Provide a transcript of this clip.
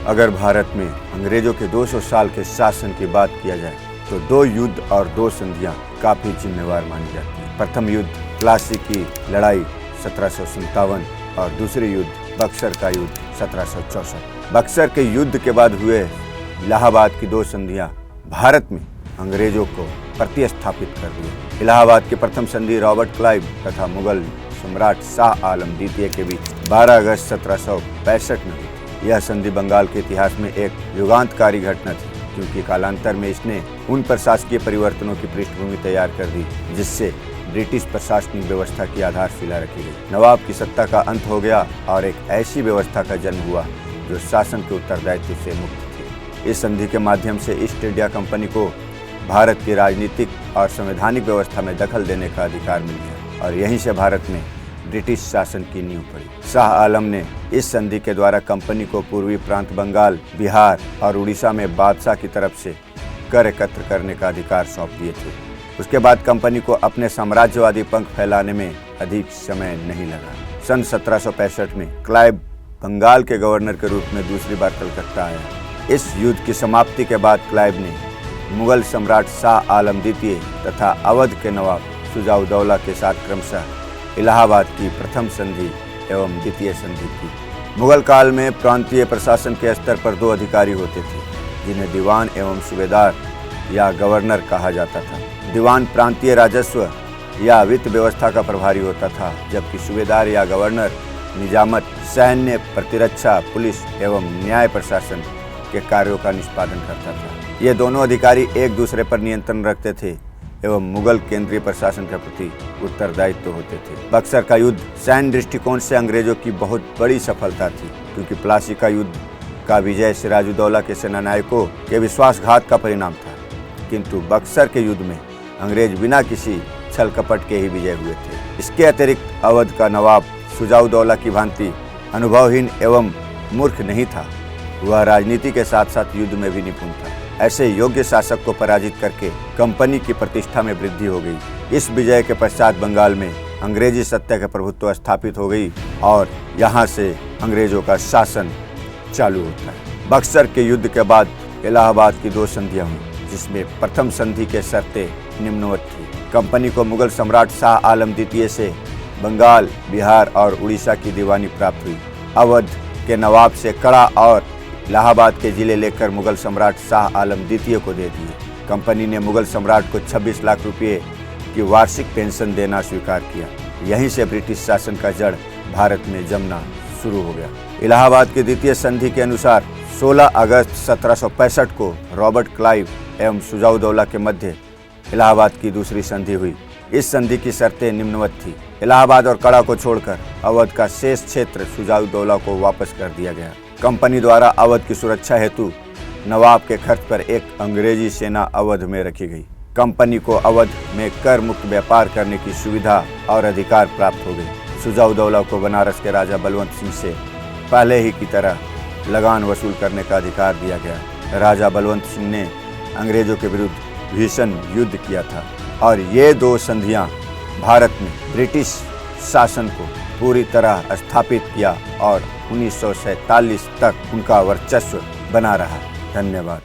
अगर भारत में अंग्रेजों के 200 साल के शासन की बात किया जाए तो 2 युद्ध और 2 संधियां काफी जिम्मेवार मानी जाती हैं। प्रथम युद्ध प्लासी की लड़ाई 1757 और दूसरी युद्ध बक्सर का युद्ध 1764। बक्सर के युद्ध के बाद हुए इलाहाबाद की 2 संधियां भारत में अंग्रेजों को प्रतिस्थापित कर दिया। इलाहाबाद की प्रथम संधि रॉबर्ट क्लाइव तथा मुगल सम्राट शाह आलम द्वितीय के बीच 12 अगस्त 1765 में हुई। यह संधि बंगाल के इतिहास में एक युगांतकारी घटना थी, क्योंकि कालांतर में इसने उन प्रशासकीय परिवर्तनों की पृष्ठभूमि तैयार कर दी जिससे ब्रिटिश प्रशासनिक व्यवस्था की आधारशिला रखी गई। नवाब की सत्ता का अंत हो गया और एक ऐसी व्यवस्था का जन्म हुआ जो शासन के उत्तरदायित्व से मुक्त थी। इस संधि के माध्यम से ईस्ट इंडिया कंपनी को भारत की राजनीतिक और संवैधानिक व्यवस्था में दखल देने का अधिकार मिल गया और यहीं से भारत में ब्रिटिश शासन की नींव पड़ी। शाह आलम ने इस संधि के द्वारा कंपनी को पूर्वी प्रांत बंगाल, बिहार और उड़ीसा में बादशाह की तरफ से कर एकत्र करने का अधिकार सौंप दिए थे। उसके बाद कंपनी को अपने साम्राज्यवादी पंख फैलाने में अधिक समय नहीं लगा। सन 1765 में क्लाइव बंगाल के गवर्नर के रूप में दूसरी बार कलकत्ता आया। इस युद्ध की समाप्ति के बाद क्लाइव ने मुगल सम्राट शाह आलम द्वितीय तथा अवध के नवाब शुजा-उद-दौला के साथ क्रमशः इलाहाबाद की प्रथम संधि एवं द्वितीय संधि की। मुगल काल में प्रांतीय प्रशासन के स्तर पर 2 अधिकारी होते थे, जिन्हें दीवान एवं सूबेदार या गवर्नर कहा जाता था। दीवान प्रांतीय राजस्व या वित्त व्यवस्था का प्रभारी होता था, जबकि सूबेदार या गवर्नर निजामत, सैन्य, प्रतिरक्षा, पुलिस एवं न्याय प्रशासन के कार्यों का निष्पादन करता था। ये दोनों अधिकारी एक दूसरे पर नियंत्रण रखते थे एवं मुगल केंद्रीय प्रशासन के प्रति उत्तरदायित्व होते थे। बक्सर का युद्ध सैन्य दृष्टिकोण से अंग्रेजों की बहुत बड़ी सफलता थी, क्योंकि प्लासी का युद्ध का विजय सिराजुद्दौला के सेनानायकों के विश्वासघात का परिणाम था, किंतु बक्सर के युद्ध में अंग्रेज बिना किसी छल कपट के ही विजय हुए थे। इसके अतिरिक्त अवध का नवाब शुजा-उद-दौला की भांति अनुभवहीन एवं मूर्ख नहीं था, वह राजनीति के साथ साथ युद्ध में भी निपुण था। ऐसे योग्य शासक को पराजित करके कंपनी की प्रतिष्ठा में वृद्धि हो गई। इस विजय के पश्चात बंगाल में अंग्रेजी सत्ता का प्रभुत्व स्थापित हो गई और यहाँ से अंग्रेजों का शासन चालू होता है। बक्सर के युद्ध के बाद इलाहाबाद की 2 संधियां हुई, जिसमें प्रथम संधि के शर्तें निम्नवत थी। कंपनी को मुगल सम्राट शाह आलम द्वितीय से बंगाल, बिहार और उड़ीसा की दीवानी प्राप्त हुई। अवध के नवाब से कड़ा और इलाहाबाद के जिले लेकर मुगल सम्राट शाह आलम द्वितीय को दे दिए। कंपनी ने मुगल सम्राट को 26 लाख रुपये की वार्षिक पेंशन देना स्वीकार किया। यहीं से ब्रिटिश शासन का जड़ भारत में जमना शुरू हो गया। इलाहाबाद की द्वितीय संधि के अनुसार 16 अगस्त 1765 को रॉबर्ट क्लाइव एवं शुजा-उद-दौला के मध्य इलाहाबाद की दूसरी संधि हुई। इस संधि की शर्तें निम्नवत थी। इलाहाबाद और कड़ा को छोड़कर अवध का शेष क्षेत्र शुजा-उद-दौला को वापस कर दिया गया। कंपनी द्वारा अवध की सुरक्षा हेतु नवाब के खर्च पर एक अंग्रेजी सेना अवध में रखी गई। कंपनी को अवध में कर मुक्त व्यापार करने की सुविधा और अधिकार प्राप्त हो गई। शुजा-उद-दौला को बनारस के राजा बलवंत सिंह से पहले ही की तरह लगान वसूल करने का अधिकार दिया गया। राजा बलवंत सिंह ने अंग्रेजों के विरुद्ध भीषण युद्ध किया था और ये 2 संधियां भारत में ब्रिटिश शासन को पूरी तरह स्थापित किया और 1947 तक उनका वर्चस्व बना रहा। धन्यवाद।